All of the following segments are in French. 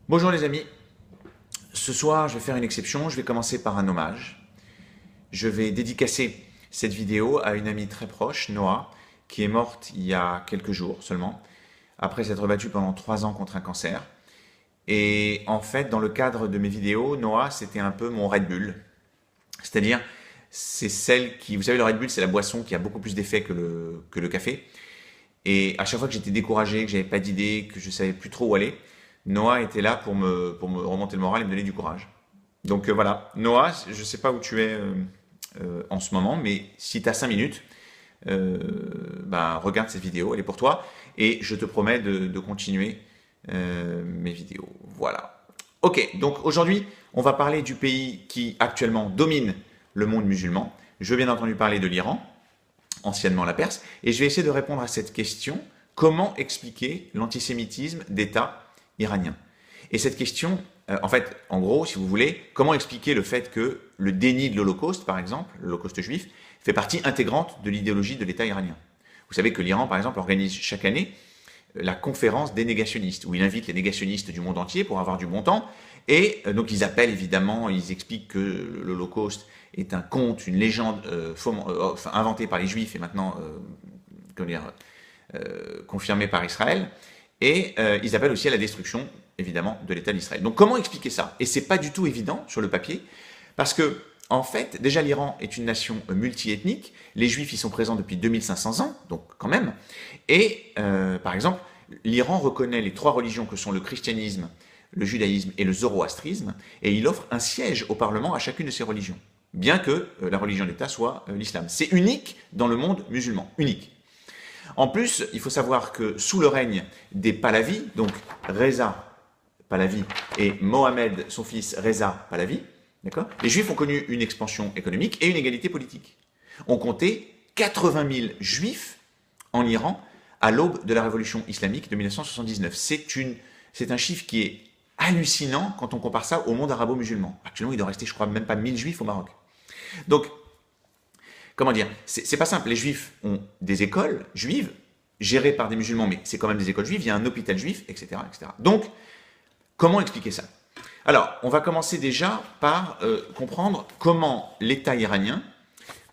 Bonjour les amis, ce soir je vais faire une exception, je vais commencer par un hommage. Je vais dédicacer cette vidéo à une amie très proche, Noah, qui est morte il y a quelques jours seulement, après s'être battue pendant 3 ans contre un cancer. Et en fait, dans le cadre de mes vidéos, Noah, c'était un peu mon Red Bull. C'est-à-dire, c'est celle qui... Vous savez, le Red Bull, c'est la boisson qui a beaucoup plus d'effet que le café. Et à chaque fois que j'étais découragé, que j'avais pas d'idée, que je savais plus trop où aller, Noah était là pour me remonter le moral et me donner du courage. Donc voilà, Noah, je ne sais pas où tu es en ce moment, mais si tu as 5 minutes, regarde cette vidéo, elle est pour toi, et je te promets de continuer mes vidéos. Voilà. Ok, donc aujourd'hui, on va parler du pays qui actuellement domine le monde musulman. Je veux bien entendu parler de l'Iran, anciennement la Perse, et je vais essayer de répondre à cette question, comment expliquer l'antisémitisme d'État iranien? Et cette question, en gros, si vous voulez, comment expliquer le fait que le déni de l'Holocauste, par exemple, l'Holocauste juif, fait partie intégrante de l'idéologie de l'État iranien? Vous savez que l'Iran, par exemple, organise chaque année la conférence des négationnistes, où il invite les négationnistes du monde entier pour avoir du bon temps, et donc ils appellent évidemment, ils expliquent que l'Holocauste est un conte, une légende inventée par les Juifs et maintenant confirmée par Israël, et ils appellent aussi à la destruction, évidemment, de l'État d'Israël. Donc comment expliquer ça? Et c'est pas du tout évident sur le papier, parce que, en fait, déjà l'Iran est une nation multiethnique, les Juifs y sont présents depuis 2500 ans, donc quand même, et par exemple, l'Iran reconnaît les 3 religions que sont le christianisme, le judaïsme et le zoroastrisme, et il offre un siège au Parlement à chacune de ces religions, bien que la religion d'État soit l'islam. C'est unique dans le monde musulman, unique. En plus, il faut savoir que sous le règne des Pahlavis, donc Reza Pahlavi et Mohamed, son fils Reza Pahlavi, les Juifs ont connu une expansion économique et une égalité politique. On comptait 80 000 Juifs en Iran à l'aube de la révolution islamique de 1979. C'est un chiffre qui est hallucinant quand on compare ça au monde arabo-musulman. Actuellement, il doit rester, je crois, même pas 1000 Juifs au Maroc. Donc, comment dire, c'est pas simple. Les Juifs ont des écoles juives gérées par des musulmans, mais c'est quand même des écoles juives. Il y a un hôpital juif, etc., etc. Donc, comment expliquer ça? Alors, on va commencer déjà par comprendre comment l'État iranien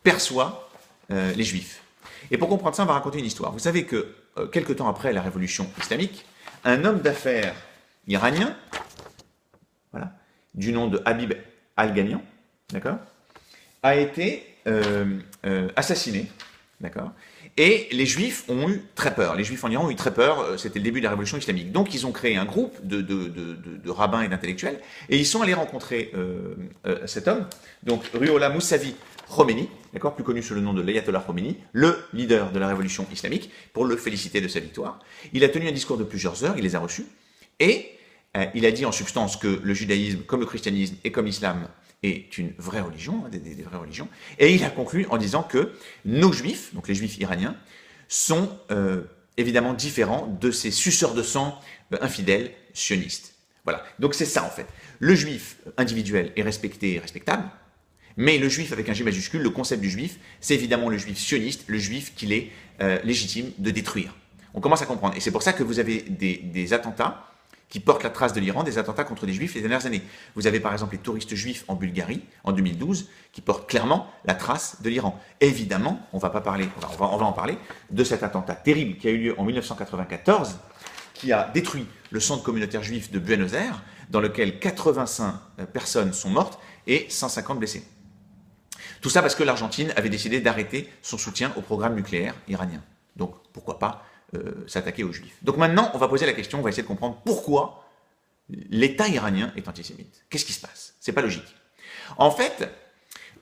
perçoit les Juifs. Et pour comprendre ça, on va raconter une histoire. Vous savez que quelque temps après la révolution islamique, un homme d'affaires iranien, voilà, du nom de Habib Al-Ghanian, d'accord, a été assassiné, d'accord. Et les Juifs ont eu très peur. Les Juifs en Iran ont eu très peur. C'était le début de la révolution islamique. Donc ils ont créé un groupe de rabbins et d'intellectuels et ils sont allés rencontrer cet homme, donc Ruhollah Moussavi Khomeini, d'accord, plus connu sous le nom de l'Ayatollah Khomeini, le leader de la révolution islamique, pour le féliciter de sa victoire. Il a tenu un discours de plusieurs heures, il les a reçus, et il a dit en substance que le judaïsme, comme le christianisme et comme l'islam, est une vraie religion, des vraies religions, et il a conclu en disant que nos juifs, donc les juifs iraniens, sont évidemment différents de ces suceurs de sang infidèles sionistes. Voilà, donc c'est ça en fait. Le juif individuel est respecté et respectable, mais le juif avec un G majuscule, le concept du juif, c'est évidemment le juif sioniste, le juif qu'il est légitime de détruire. On commence à comprendre, et c'est pour ça que vous avez des attentats qui portent la trace de l'Iran, des attentats contre les Juifs les dernières années. Vous avez par exemple les touristes juifs en Bulgarie, en 2012, qui portent clairement la trace de l'Iran. Évidemment, on va en parler, de cet attentat terrible qui a eu lieu en 1994, qui a détruit le centre communautaire juif de Buenos Aires, dans lequel 85 personnes sont mortes et 150 blessées. Tout ça parce que l'Argentine avait décidé d'arrêter son soutien au programme nucléaire iranien. Donc, pourquoi pas s'attaquer aux Juifs. Donc maintenant, on va poser la question, on va essayer de comprendre pourquoi l'État iranien est antisémite. Qu'est-ce qui se passe? C'est pas logique. En fait,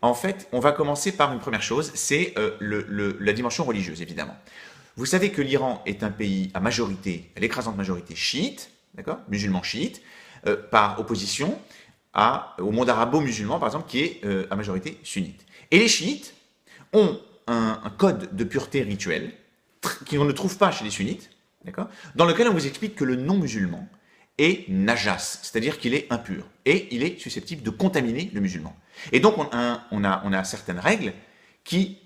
on va commencer par une première chose, c'est la dimension religieuse, évidemment. Vous savez que l'Iran est un pays à majorité, à l'écrasante majorité chiite, d'accord, musulmans chiites, par opposition au monde arabo-musulman, par exemple, qui est à majorité sunnite. Et les chiites ont un code de pureté rituelle qu'on ne trouve pas chez les sunnites, d'accord, dans lequel on vous explique que le non-musulman est najas, c'est-à-dire qu'il est impur, et il est susceptible de contaminer le musulman. Et donc on a certaines règles qui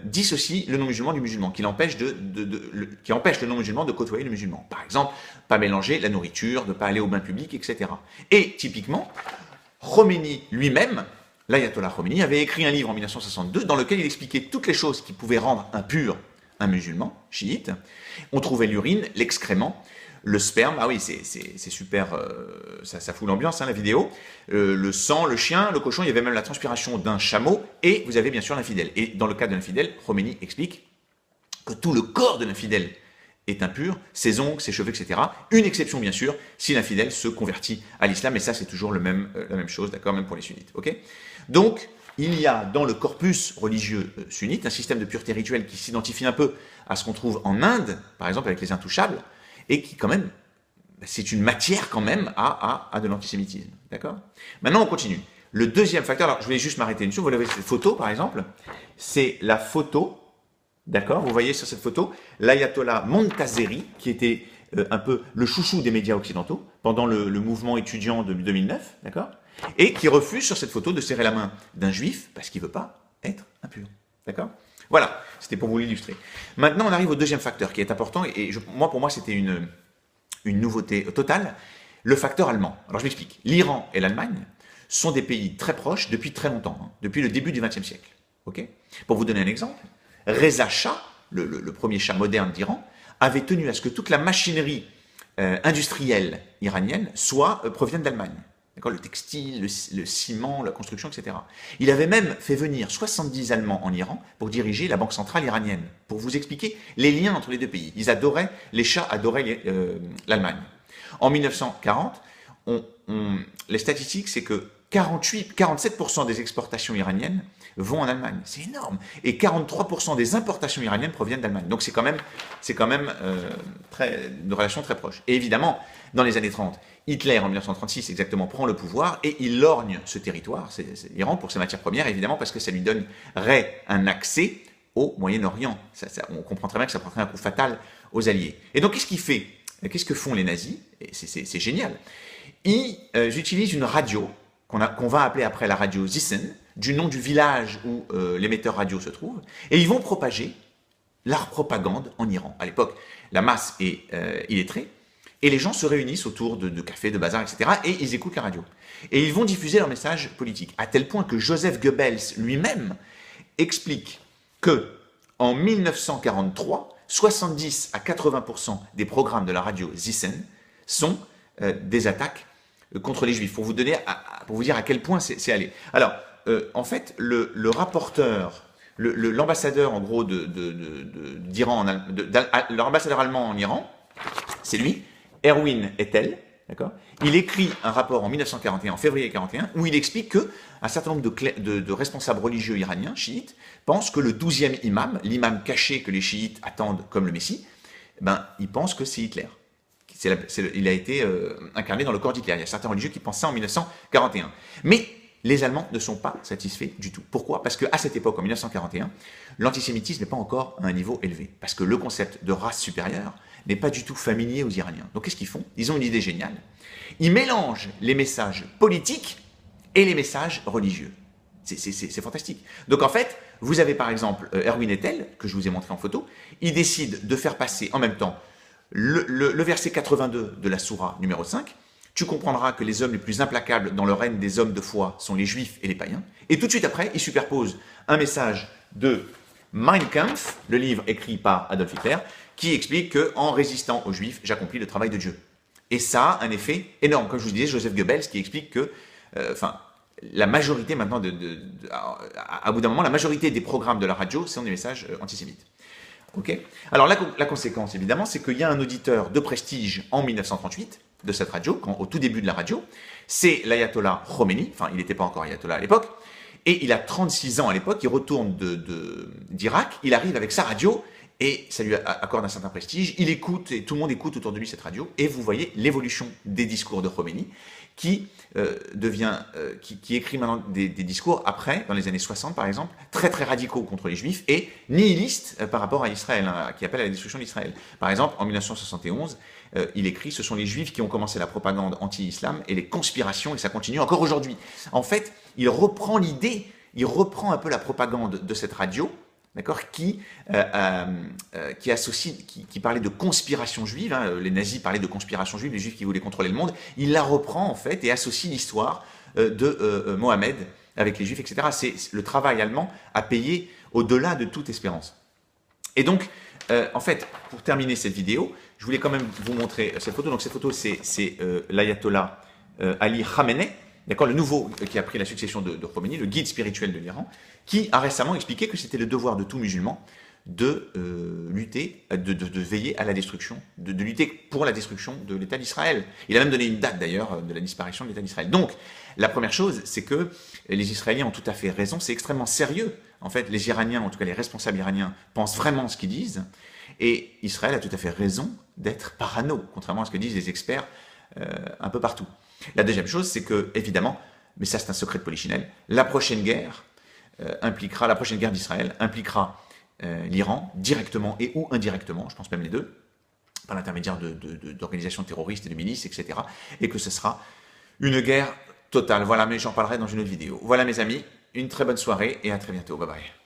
dissocie le non-musulman du musulman, qui empêche qui empêche le non-musulman de côtoyer le musulman. Par exemple, pas mélanger la nourriture, ne pas aller au bain public, etc. Et typiquement, Khomeini lui-même, l'ayatollah Khomeini, avait écrit un livre en 1962 dans lequel il expliquait toutes les choses qui pouvaient rendre impur un musulman chiite. On trouvait l'urine, l'excrément, le sperme, ah oui, c'est super, ça fout l'ambiance, hein, la vidéo, le sang, le chien, le cochon, il y avait même la transpiration d'un chameau, et vous avez bien sûr l'infidèle. Et dans le cas de l'infidèle, Khomeini explique que tout le corps de l'infidèle est impur, ses ongles, ses cheveux, etc. Une exception, bien sûr, si l'infidèle se convertit à l'islam, et ça, c'est toujours la même chose, d'accord, même pour les sunnites, ok. Donc, il y a dans le corpus religieux sunnite un système de pureté rituelle qui s'identifie un peu à ce qu'on trouve en Inde, par exemple avec les intouchables, et qui quand même, c'est une matière quand même à de l'antisémitisme, d'accord. Maintenant, on continue. Le deuxième facteur, alors je vais juste m'arrêter une chose, vous voyez cette photo, par exemple, c'est la photo, d'accord, vous voyez sur cette photo, l'ayatollah Montazeri, qui était un peu le chouchou des médias occidentaux, pendant le mouvement étudiant de 2009, d'accord, et qui refuse sur cette photo de serrer la main d'un juif, parce qu'il ne veut pas être impur, d'accord. Voilà, c'était pour vous l'illustrer. Maintenant, on arrive au deuxième facteur qui est important, et pour moi, c'était une nouveauté totale, le facteur allemand. Alors, je m'explique. L'Iran et l'Allemagne sont des pays très proches depuis très longtemps, hein, depuis le début du XXe siècle. Okay, pour vous donner un exemple, Reza Shah, le premier Shah moderne d'Iran, avait tenu à ce que toute la machinerie industrielle iranienne provienne d'Allemagne. Le textile, le ciment, la construction, etc. Il avait même fait venir 70 Allemands en Iran pour diriger la banque centrale iranienne, pour vous expliquer les liens entre les deux pays. Les Shahs adoraient l'Allemagne. En 1940, les statistiques, c'est que 47% des exportations iraniennes vont en Allemagne. C'est énorme. Et 43% des importations iraniennes proviennent d'Allemagne. Donc c'est quand même une relation très proche. Et évidemment, dans les années 30, Hitler, en 1936 exactement, prend le pouvoir et il lorgne ce territoire, c'est l'Iran, pour ses matières premières, évidemment, parce que ça lui donnerait un accès au Moyen-Orient. On comprend très bien que ça porterait un coup fatal aux Alliés. Et donc, qu'est-ce qu'il fait? Qu'est-ce que font les nazis? C'est génial. Ils utilisent une radio qu'on va appeler après la radio Zissen, du nom du village où l'émetteur radio se trouve, et ils vont propager leur propagande en Iran. À l'époque, la masse est illettrée, et les gens se réunissent autour de cafés, de bazars, etc., et ils écoutent la radio. Et ils vont diffuser leur message politique, à tel point que Joseph Goebbels lui-même explique que en 1943, 70 à 80% des programmes de la radio Zissen sont des attaques contre les Juifs, pour vous dire à quel point c'est allé. Alors, en fait, le rapporteur, l'ambassadeur en gros d'Iran, l'ambassadeur allemand en Iran, c'est lui, Erwin Ettel, d'accord. Il écrit un rapport en 1941, en février 1941, où il explique que un certain nombre de responsables religieux iraniens, chiites, pensent que le 12e imam, l'imam caché que les chiites attendent comme le Messie, ils pensent que c'est Hitler. Il a été incarné dans le corps d'Hitler. Il y a certains religieux qui pensent ça en 1941. Mais les Allemands ne sont pas satisfaits du tout. Pourquoi? Parce qu'à cette époque, en 1941, l'antisémitisme n'est pas encore à un niveau élevé. Parce que le concept de race supérieure n'est pas du tout familier aux Iraniens. Donc qu'est-ce qu'ils font? Ils ont une idée géniale. Ils mélangent les messages politiques et les messages religieux. C'est fantastique. Donc en fait, vous avez par exemple Erwin Ettel, que je vous ai montré en photo, il décide de faire passer en même temps le verset 82 de la sourate numéro 5, tu comprendras que les hommes les plus implacables dans le règne des hommes de foi sont les juifs et les païens. Et tout de suite après, il superpose un message de Mein Kampf, le livre écrit par Adolf Hitler, qui explique qu'en résistant aux juifs, j'accomplis le travail de Dieu. Et ça a un effet énorme. Comme je vous disais, Joseph Goebbels qui explique que, la majorité maintenant, à bout d'un moment, la majorité des programmes de la radio sont des messages antisémites. Okay. Alors la conséquence, évidemment, c'est qu'il y a un auditeur de prestige en 1938 de cette radio, au tout début de la radio, c'est l'ayatollah Khomeini, enfin il n'était pas encore ayatollah à l'époque, et il a 36 ans à l'époque, il retourne d'Irak, il arrive avec sa radio, et ça lui accorde un certain prestige, il écoute, et tout le monde écoute autour de lui cette radio, et vous voyez l'évolution des discours de Khomeini, qui écrit maintenant des discours après, dans les années 60 par exemple, très très radicaux contre les juifs et nihilistes par rapport à Israël, hein, qui appellent à la destruction d'Israël. Par exemple, en 1971, il écrit « Ce sont les juifs qui ont commencé la propagande anti-islam et les conspirations, et ça continue encore aujourd'hui ». En fait, il reprend l'idée il reprend un peu la propagande de cette radio, d'accord, qui parlait de conspiration juive, hein, les nazis parlaient de conspiration juive, les juifs qui voulaient contrôler le monde, il la reprend en fait et associe l'histoire de Mohamed avec les juifs, etc. Le travail allemand a payé au-delà de toute espérance. Et donc, en fait, pour terminer cette vidéo, je voulais quand même vous montrer cette photo. Donc cette photo, c'est l'ayatollah Ali Khamenei, d'accord, le nouveau qui a pris la succession de Khomeini, le guide spirituel de l'Iran, qui a récemment expliqué que c'était le devoir de tout musulman de lutter, de veiller à la destruction, de lutter pour la destruction de l'État d'Israël. Il a même donné une date d'ailleurs de la disparition de l'État d'Israël. Donc, la première chose, c'est que les Israéliens ont tout à fait raison, c'est extrêmement sérieux. En fait, les Iraniens, en tout cas les responsables iraniens, pensent vraiment ce qu'ils disent, et Israël a tout à fait raison d'être parano, contrairement à ce que disent les experts un peu partout. La deuxième chose, c'est que, évidemment, mais ça c'est un secret de polichinelle, la prochaine guerre d'Israël impliquera l'Iran, directement et ou indirectement, je pense même les deux, par l'intermédiaire d'organisations terroristes et de milices, etc. Et que ce sera une guerre totale. Voilà, mais j'en parlerai dans une autre vidéo. Voilà mes amis, une très bonne soirée et à très bientôt. Bye bye.